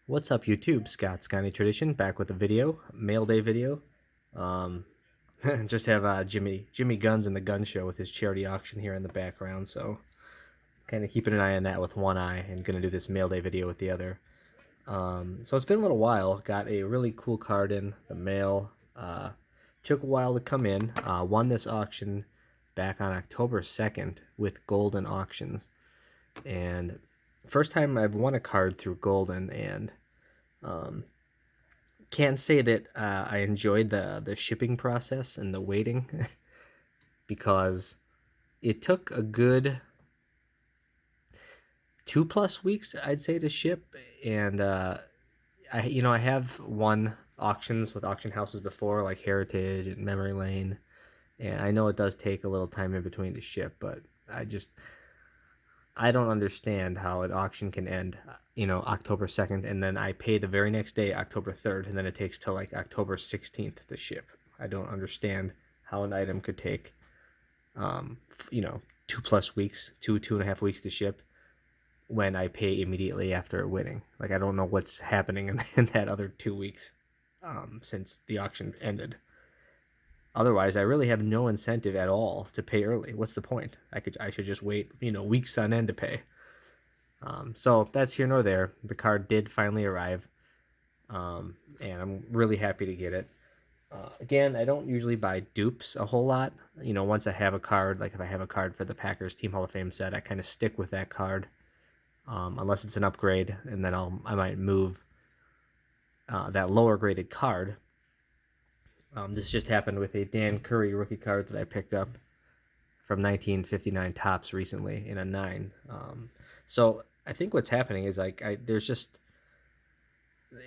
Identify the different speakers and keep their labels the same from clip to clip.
Speaker 1: What's up, YouTube? Scott's Scotty Tradition back with a video, Mailday video. Um, just have Jimmy Guns in the gun show with his charity auction here in the background, so kind of keeping an eye on that with one eye and gonna do this Mailday video with the other. So it's been a little while. Got a really cool card in the mail. Took a while to come in. Won this auction back on October 2nd with Golden Auctions, and first time I've won a card through Golden, and um, can't say that I enjoyed the shipping process and the waiting because it took a good 2+ weeks, I'd say, to ship. And I have won auctions with auction houses before, like Heritage and Memory Lane, and I know it does take a little time in between to ship, but I don't understand how an auction can end, October 2nd, and then I pay the very next day, October 3rd, and then it takes till like October 16th to ship. I don't understand how an item could take, um, 2+ weeks, 2.5 weeks to ship when I pay immediately after winning. Like, I don't know what's happening in that other 2 weeks, since the auction ended. Otherwise, I really have no incentive at all to pay early. What's the point? I should just wait, weeks on end to pay. So that's here nor there. The card did finally arrive, and I'm really happy to get it. Again, I don't usually buy dupes a whole lot. Once I have a card, like if I have a card for the Packers Team Hall of Fame set, I kind of stick with that card, unless it's an upgrade, and then I might move that lower graded card. This just happened with a Dan Curry rookie card that I picked up from 1959 Topps recently in a 9. So I think what's happening is there's just,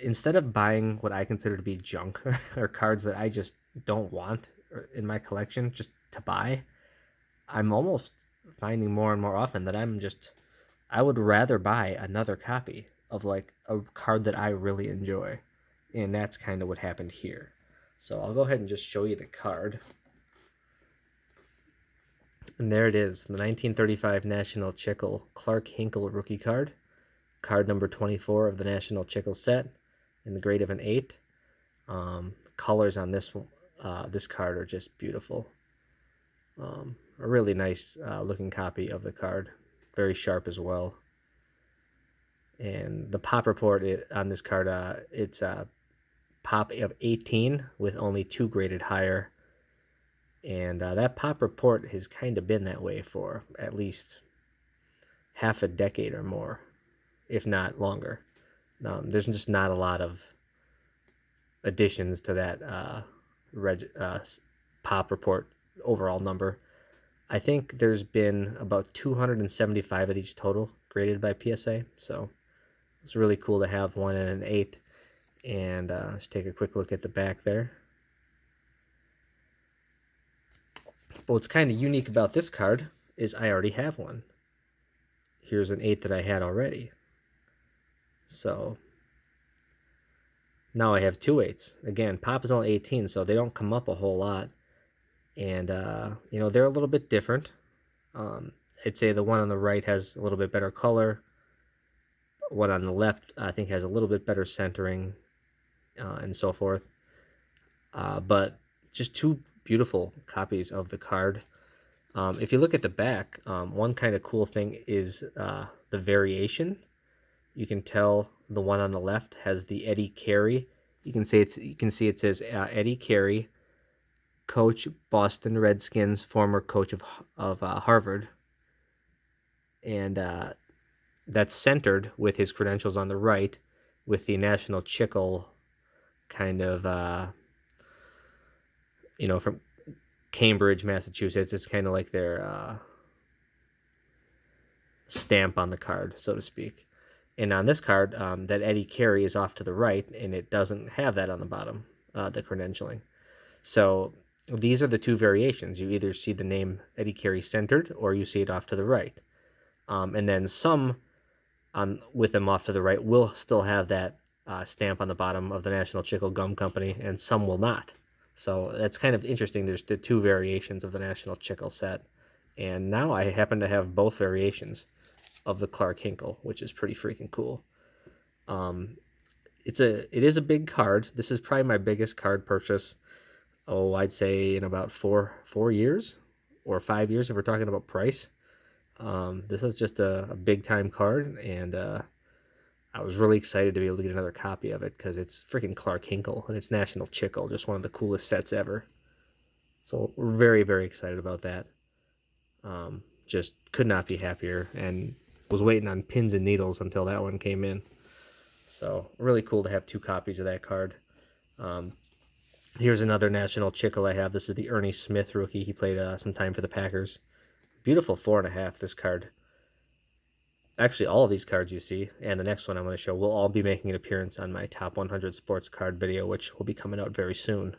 Speaker 1: instead of buying what I consider to be junk or cards that I just don't want in my collection just to buy, I'm almost finding more and more often that I would rather buy another copy of like a card that I really enjoy. And that's kind of what happened here. So I'll go ahead and just show you the card. And there it is, the 1935 National Chicle Clarke Hinkle rookie card. Card number 24 of the National Chicle set in the grade of an 8. The colors on this card are just beautiful. A really nice looking copy of the card. Very sharp as well. And the pop report on this card, it's a pop of 18 with only 2 graded higher. And that pop report has kind of been that way for at least half a decade or more, if not longer. There's just not a lot of additions to that pop report overall number. I think there's been about 275 of these total graded by PSA, so it's really cool to have one in an 8. And let's take a quick look at the back there. But what's kind of unique about this card is I already have one. Here's an 8 that I had already. So now I have 2 8s. Again, pop is only 18, so they don't come up a whole lot. And, they're a little bit different. I'd say the one on the right has a little bit better color. One on the left, I think, has a little bit better centering, and so forth. But just 2 beautiful copies of the card. If you look at the back, one kind of cool thing is the variation. You can tell the one on the left has the Eddie Carey. You can see it says Eddie Carey, coach, Boston Redskins, former coach of Harvard, and that's centered with his credentials on the right, with the National Chicle kind of from Cambridge, Massachusetts. It's kind of like their stamp on the card, so to speak. And on this card, that Eddie Carey is off to the right, and it doesn't have that on the bottom, the credentialing. So these are the 2 variations. You either see the name Eddie Carey centered, or you see it off to the right. And then some with them off to the right will still have that stamp on the bottom of the National Chicle Gum Company, and some will not. So that's kind of interesting. There's the 2 variations of the National Chicle set. And now I happen to have both variations of the Clarke Hinkle, which is pretty freaking cool. it is a big card. This is probably my biggest card purchase. Oh, I'd say in about four years or 5 years if we're talking about price. This is just a big time card, and I was really excited to be able to get another copy of it because it's freaking Clarke Hinkle and it's National Chicle, just one of the coolest sets ever. So we're very, very excited about that. Just could not be happier, and was waiting on pins and needles until that one came in. So really cool to have two copies of that card. Um, Here's another National Chicle I have. This is the Ernie Smith rookie. He played some time for the Packers. Beautiful 4.5, this card. Actually, all of these cards you see, and the next one I'm going to show, will all be making an appearance on my Top 100 Sports Card video, which will be coming out very soon.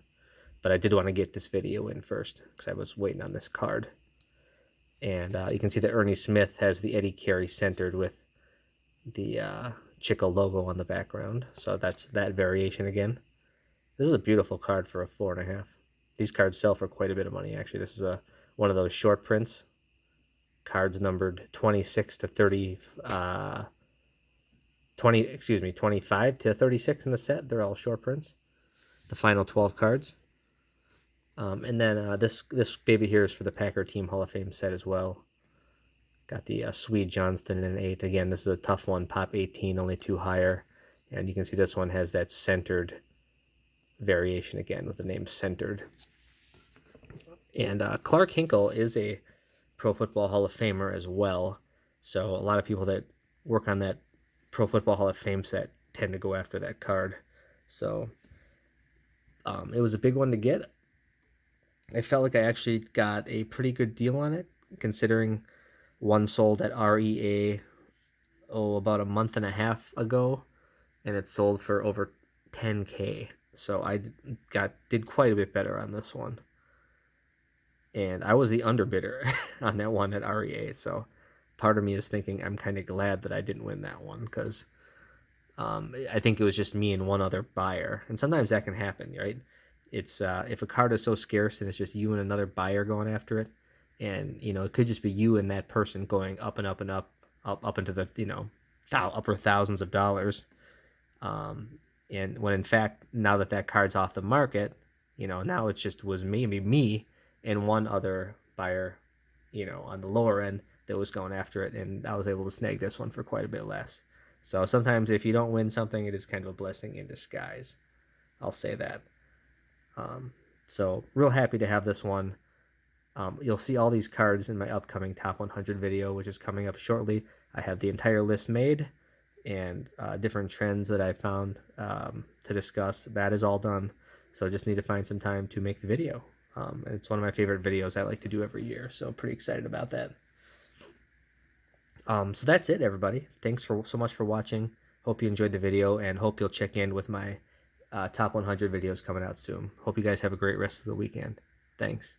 Speaker 1: But I did want to get this video in first, because I was waiting on this card. And you can see that Ernie Smith has the Eddie Carey centered with the Chicle logo on the background. So that's that variation again. This is a beautiful card for a 4.5. These cards sell for quite a bit of money, actually. This is one of those short prints. Cards numbered 26 to 30, 25 to 36 in the set. They're all short prints. The final 12 cards. And then this baby here is for the Packer Team Hall of Fame set as well. Got the Swede Johnston in an 8. Again, this is a tough one. Pop 18, only 2 higher. And you can see this one has that centered variation again with the name centered. And Clarke Hinkle is a Pro Football Hall of Famer as well. So a lot of people that work on that Pro Football Hall of Fame set tend to go after that card. So it was a big one to get. I felt like I actually got a pretty good deal on it, considering one sold at REA about a month and a half ago, and it sold for over 10K. So I did quite a bit better on this one. And I was the underbidder on that one at REA. So part of me is thinking I'm kind of glad that I didn't win that one, because I think it was just me and one other buyer. And sometimes that can happen, right? It's if a card is so scarce and it's just you and another buyer going after it, and it could just be you and that person going up and up and up into the upper thousands of dollars. And when in fact, now that card's off the market, now it just was maybe me and one other buyer, on the lower end that was going after it, and I was able to snag this one for quite a bit less. So sometimes if you don't win something, it is kind of a blessing in disguise. I'll say that. So real happy to have this one. You'll see all these cards in my upcoming Top 100 video, which is coming up shortly. I have the entire list made, and different trends that I found to discuss. That is all done. So I just need to find some time to make the video. And it's one of my favorite videos I like to do every year. So pretty excited about that. So that's it, everybody. Thanks so much for watching. Hope you enjoyed the video, and hope you'll check in with my Top 100 videos coming out soon. Hope you guys have a great rest of the weekend. Thanks.